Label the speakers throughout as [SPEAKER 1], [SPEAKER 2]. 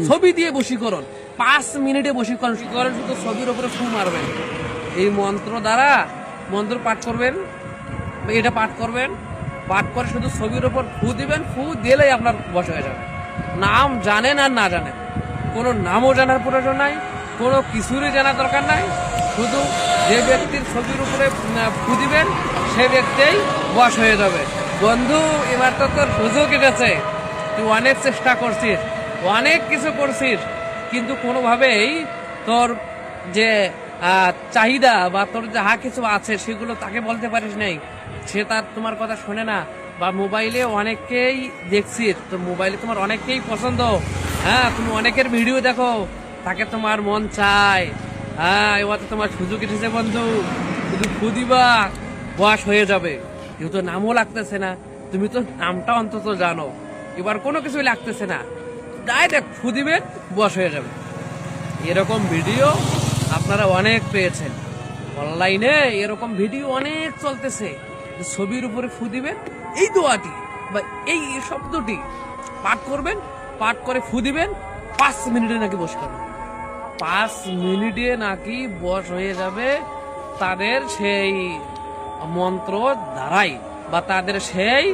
[SPEAKER 1] ছবি দিয়ে বশীকরণ, 5 মিনিটে বশীকরণ করেন, শুধু ছবির উপরে ফু মারবেন। এই মন্ত্র দ্বারা মন্ত্র পাঠ করবেন, এটা পাঠ করবেন, পাঠ করে শুধু ছবির উপর ফু দিবেন, ফু দিলেই আপনার বশ হয়ে যাবে। নাম জানেন আর না জানেন, কোনো নামও জানার প্রয়োজন নাই, কোনো কিছুরই জানার দরকার নাই। শুধু যে ব্যক্তির ছবির উপরে ফু দিবেন সে ব্যক্তিই বশ হয়ে যাবে। বন্ধু, এবার তো তোর সুযোগ কেটেছে, তুই অনেক চেষ্টা করছিস, অনেক কিছু করছিস, কিন্তু কোনোভাবেই তোর যে চাহিদা বা তোর যাহা কিছু আছে সেগুলো তাকে বলতে পারিস নাই। সে তার তোমার কথা শোনে না। বা মোবাইলে অনেককেই দেখছিস, তো মোবাইলে তোমার অনেককেই পছন্দ, হ্যাঁ, তুমি অনেকের ভিডিও দেখো, তাকে তোমার মন চায়। হ্যাঁ, এবার তো তোমার সুযোগ এসেছে বন্ধু, শুধু খুদিবা বয়স হয়ে যাবে। যেহেতু নামও লাগতেছে না, তুমি তো নামটা অন্তত জানো, এবার কোনো কিছুই লাগতেছে না, ডাইরেক্ট ফু দিবেন, বয়স হয়ে যাবে। এরকম ভিডিও আপনারা অনেক পেয়েছেন অনলাইনে, এরকম ভিডিও অনেক চলতেছে। ছবির উপরে ফু দিবেন, এই দোয়াটি বা এই শব্দটি পাঠ করবেন, পাঠ করে ফু দিবেন, 5 মিনিটে নাকি বস করবেন, 5 মিনিটে নাকি বশ হয়ে যাবে তাদের সেই মন্ত্র দ্বারাই, বা তাদের সেই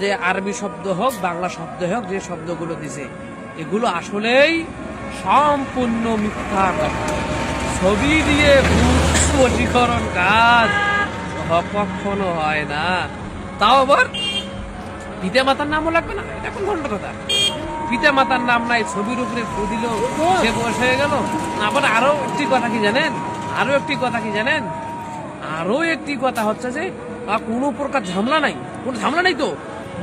[SPEAKER 1] যে আরবি শব্দ হোক বাংলা শব্দ হোক, যে শব্দগুলো দিছে এগুলো আসলেই সম্পূর্ণ মিথ্যা কথা। ছবি দিয়ে বশীকরণ কাজ কখনো হয় না, তাও আবার পিতা মাতার নামও লাগবে না, এটা কোন ঘন্টা কথা। পিতা মাতার নাম নাই, ছবির উপরে ফু দিল, সে বয়স হয়ে গেল। আবার আরো একটি কথা কি জানেন, আরো একটি কথা কি জানেন, আরো একটি কথা হচ্ছে যে কোনো প্রকার ঝামেলা নাই, কোনো ঝামেলা নাই তো।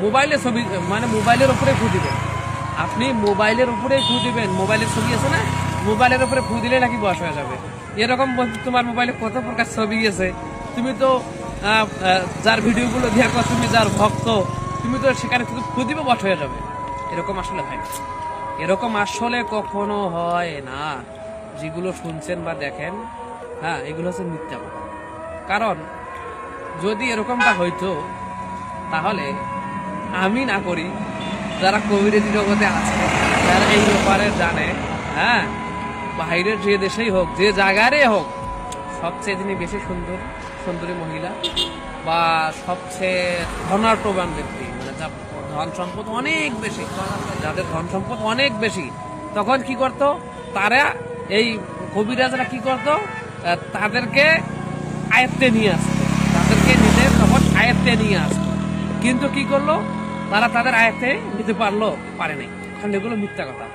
[SPEAKER 1] মোবাইলে ছবি মানে মোবাইলের উপরে ফু দিবেন, আপনি মোবাইলের উপরে ফু দিবেন, মোবাইলের ছবি আছে না, মোবাইলের উপরে ফু দিলে নাকি বয়স হয়ে যাবে। এরকম তোমার মোবাইলে কত প্রকার ছবি আছে, তুমি তো যার ভিডিওগুলো দেখো, তুমি যার ভক্ত, তুমি তো সেখানে শুধু ফু দিবে বয়স হয়ে যাবে। এরকম আসলে হয় না, এরকম আসলে কখনো হয় না। যেগুলো শুনছেন বা দেখেন, হ্যাঁ, এগুলো হচ্ছে মিথ্যা কথা। কারণ যদি এরকমটা হইতো তাহলে আমি না করি, যারা কবিরাজি জগতে আছে, যারা এই ব্যাপারে জানে, হ্যাঁ, বাইরের যে দেশেই হোক, যে জায়গারে হোক, সবচেয়ে যিনি বেশি সুন্দরী মহিলা বা সবচেয়ে ধনাঢ্যবান ব্যক্তি, মানে যা ধন সম্পদ অনেক বেশি, যাদের ধন সম্পদ অনেক বেশি, তখন কি করত, তারা এই কবিরাজরা কি করত, তাদেরকে আয়ত্তে নিয়ে আসতো, তাদেরকে নিজের তখন আয়ত্তে নিয়ে আসতো। কিন্তু কি করলো, তারা তাদের আয়ত্তে নিতে পারে নাই। কারণ এগুলো মিথ্যা কথা।